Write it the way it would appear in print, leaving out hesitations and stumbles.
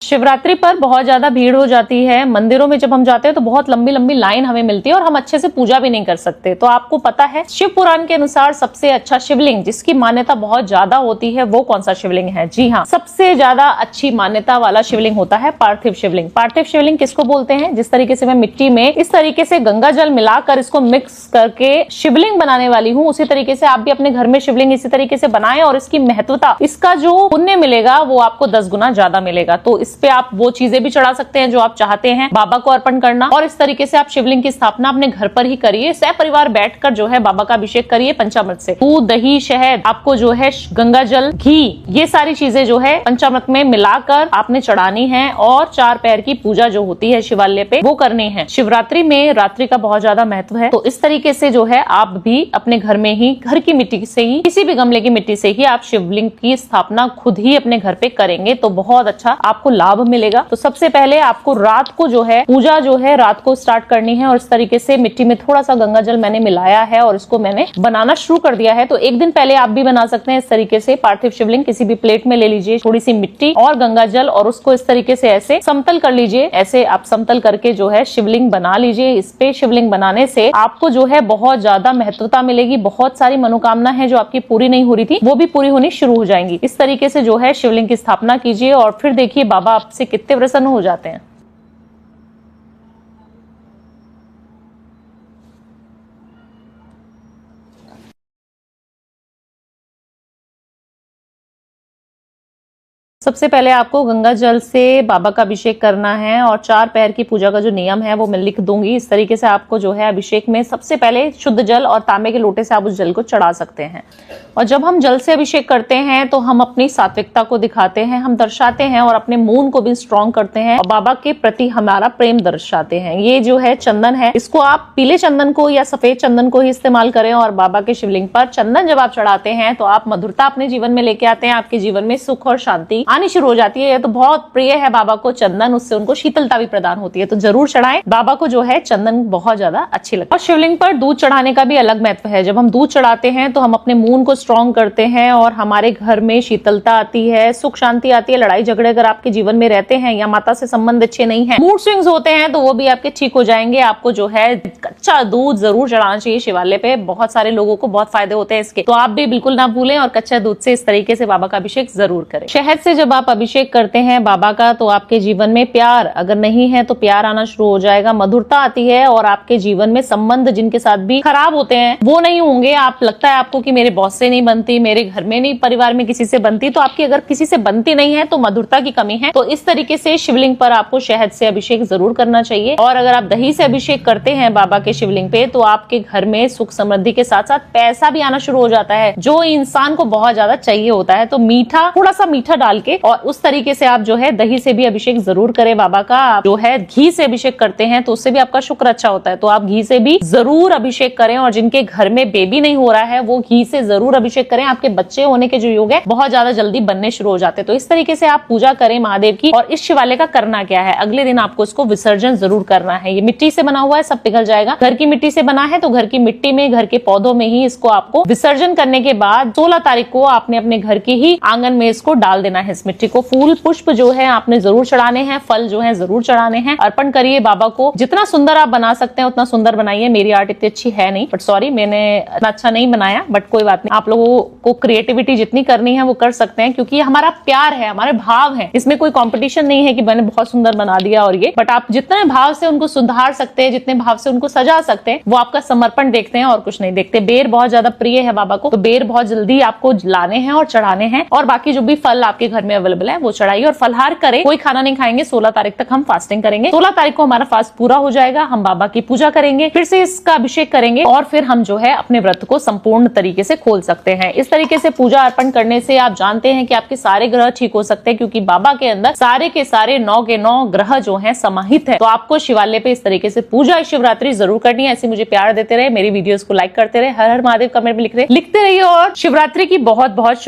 शिवरात्रि पर बहुत ज्यादा भीड़ हो जाती है। मंदिरों में जब हम जाते हैं तो बहुत लंबी लंबी लाइन हमें मिलती है और हम अच्छे से पूजा भी नहीं कर सकते। तो आपको पता है शिव पुराण के अनुसार सबसे अच्छा शिवलिंग जिसकी मान्यता बहुत ज्यादा होती है वो कौन सा शिवलिंग है? जी हाँ, सबसे ज्यादा अच्छी मान्यता वाला शिवलिंग होता है पार्थिव शिवलिंग। पार्थिव शिवलिंग किसको बोलते हैं? जिस तरीके से मैं मिट्टी में इस तरीके से गंगा जल मिलाकर इसको मिक्स करके शिवलिंग बनाने वाली हूँ, उसी तरीके से आप भी अपने घर में शिवलिंग इसी तरीके से बनाएं और इसकी महत्वता, इसका जो पुण्य मिलेगा वो आपको 10 गुना ज्यादा मिलेगा। तो इस पे आप वो चीजें भी चढ़ा सकते हैं जो आप चाहते हैं बाबा को अर्पण करना, और इस तरीके से आप शिवलिंग की स्थापना अपने घर पर ही करिए। सपरिवार बैठकर जो है बाबा का अभिषेक करिए पंचामृत से। दूध, दही, शहद, आपको जो है गंगा जल, घी, ये सारी चीजें जो है पंचामृत में मिलाकर आपने चढ़ानी है और 4 पैर की पूजा जो होती है शिवालय पे वो करनी है। शिवरात्रि में रात्रि का बहुत ज्यादा महत्व है, तो इस तरीके से जो है आप भी अपने घर में ही, घर की मिट्टी से ही, किसी भी गमले की मिट्टी से ही आप शिवलिंग की स्थापना खुद ही अपने घर पे करेंगे तो बहुत अच्छा आपको लाभ मिलेगा। तो सबसे पहले आपको रात को जो है पूजा जो है रात को स्टार्ट करनी है और इस तरीके से मिट्टी में थोड़ा सा गंगा जल मैंने मिलाया है और इसको मैंने बनाना शुरू कर दिया है। तो एक दिन पहले आप भी बना सकते हैं इस तरीके से पार्थिव शिवलिंग। किसी भी प्लेट में ले लीजिए थोड़ी सी मिट्टी और गंगा जल और उसको इस तरीके से ऐसे समतल कर लीजिए। ऐसे आप समतल करके जो है शिवलिंग बना लीजिए। इस पे शिवलिंग बनाने से आपको जो है बहुत ज्यादा महत्वता मिलेगी। बहुत सारी मनोकामना है जो आपकी पूरी नहीं हो रही थी वो भी पूरी होनी शुरू हो जाएंगी। इस तरीके से जो है शिवलिंग की स्थापना कीजिए और फिर देखिए बाबा आपसे कितने प्रसन्न हो जाते हैं। सबसे पहले आपको गंगा जल से बाबा का अभिषेक करना है और 4 पैर की पूजा का जो नियम है वो मैं लिख दूंगी। इस तरीके से आपको जो है अभिषेक में सबसे पहले शुद्ध जल और तांबे के लोटे से आप उस जल को चढ़ा सकते हैं। और जब हम जल से अभिषेक करते हैं तो हम अपनी सात्विकता को दिखाते हैं, हम दर्शाते हैं और अपने मून को भी स्ट्रॉन्ग करते हैं और बाबा के प्रति हमारा प्रेम दर्शाते हैं। ये जो है चंदन है, इसको आप पीले चंदन को या सफेद चंदन को ही इस्तेमाल करें और बाबा के शिवलिंग पर चंदन जब आप चढ़ाते हैं तो आप मधुरता अपने जीवन में लेके आते हैं। आपके जीवन में सुख और शांति आनी शुरू हो जाती है। ये तो बहुत प्रिय है बाबा को चंदन, उससे उनको शीतलता भी प्रदान होती है। तो जरूर चढ़ाएं, बाबा को जो है चंदन बहुत ज्यादा अच्छी लगती है। और शिवलिंग पर दूध चढ़ाने का भी अलग महत्व है। जब हम दूध चढ़ाते हैं तो हम अपने मून को स्ट्रॉन्ग करते हैं और हमारे घर में शीतलता आती है, सुख शांति आती है। लड़ाई झगड़े अगर आपके जीवन में रहते हैं या माता से संबंध अच्छे नहीं है, मूड स्विंग्स होते हैं, तो वो भी आपके ठीक हो जाएंगे। आपको जो है कच्चा दूध जरूर चढ़ाना चाहिए शिवालय पे। बहुत सारे लोगों को बहुत फायदे होते हैं इसके, तो आप भी बिल्कुल ना भूलें और कच्चा दूध से इस तरीके से बाबा का अभिषेक जरूर करें। शहद से जब आप अभिषेक करते हैं बाबा का तो आपके जीवन में प्यार अगर नहीं है तो प्यार आना शुरू हो जाएगा, मधुरता आती है और आपके जीवन में संबंध जिनके साथ भी खराब होते हैं वो नहीं होंगे। आप लगता है आपको कि मेरे बॉस से नहीं बनती, मेरे घर में नहीं, परिवार में किसी से बनती, तो आपकी अगर किसी से बनती नहीं है तो मधुरता की कमी है। तो इस तरीके से शिवलिंग पर आपको शहद से अभिषेक जरूर करना चाहिए। और अगर आप दही से अभिषेक करते हैं बाबा के शिवलिंग पे तो आपके घर में सुख समृद्धि के साथ साथ पैसा भी आना शुरू हो जाता है जो इंसान को बहुत ज्यादा चाहिए होता है। तो मीठा, थोड़ा सा मीठा डाल के और उस तरीके से आप जो है दही से भी अभिषेक जरूर करें बाबा का। आप जो है घी से अभिषेक करते हैं तो उससे भी आपका शुक्र अच्छा होता है, तो आप घी से भी जरूर अभिषेक करें। और जिनके घर में बेबी नहीं हो रहा है वो घी से जरूर अभिषेक करें। आपके बच्चे होने के जो योग है बहुत ज्यादा जल्दी बनने शुरू हो जाते हैं। तो इस तरीके से आप पूजा करें महादेव की। और इस शिवालय का करना क्या है, अगले दिन आपको इसको विसर्जन जरूर करना है। ये मिट्टी से बना हुआ है, सब पिघल जाएगा। घर की मिट्टी से बना है तो घर की मिट्टी में, घर के पौधों में ही इसको आपको विसर्जन करने के बाद 16 तारीख को आपने अपने घर के ही आंगन में इसको डाल देना है। इस मिट्टी को फूल पुष्प जो है आपने जरूर चढ़ाने हैं, फल जो है जरूर चढ़ाने हैं। अर्पण करिए बाबा को। जितना सुंदर आप बना सकते हैं उतना सुंदर बनाइए। मेरी आर्ट इतनी अच्छी है नहीं, बट सॉरी, मैंने इतना अच्छा नहीं बनाया, बट कोई बात नहीं। आप लोगों को क्रिएटिविटी जितनी करनी है वो कर सकते हैं क्योंकि हमारा प्यार है, हमारे भाव है। इसमें कोई कंपटीशन नहीं है कि मैंने बहुत सुंदर बना दिया और ये, बट आप जितने भाव से उनको सुधार सकते हैं, जितने भाव से उनको सजा सकते हैं, वो आपका समर्पण देखते हैं और कुछ नहीं देखते। बेर बहुत ज्यादा प्रिय है बाबा को, तो बेर बहुत जल्दी आपको लाने हैं और चढ़ाने हैं। और बाकी जो भी फल आपके घर में अवेलेबल है वो चढ़ाइए और फलहार करें। कोई खाना नहीं खाएंगे। 16 तारीख तक हम फास्टिंग करेंगे। 16 तारीख को हमारा फास्ट पूरा हो जाएगा। हम बाबा की पूजा करेंगे, फिर से इसका अभिषेक करेंगे और फिर हम जो है अपने व्रत को संपूर्ण तरीके से खोल सकते हैं। इस तरीके से पूजा अर्पण करने से आप जानते हैं कि आपके सारे ग्रह ठीक हो सकते हैं क्योंकि बाबा के अंदर सारे के सारे 9 के 9 ग्रह जो हैं समाहित है। तो आपको शिवालय पे इस तरीके से पूजा शिवरात्रि जरूर करनी है। ऐसे मुझे प्यार देते रहे, मेरी वीडियोस को लाइक करते रहे, हर हर महादेव कमेंट में लिखते रहिए और शिवरात्रि की बहुत बहुत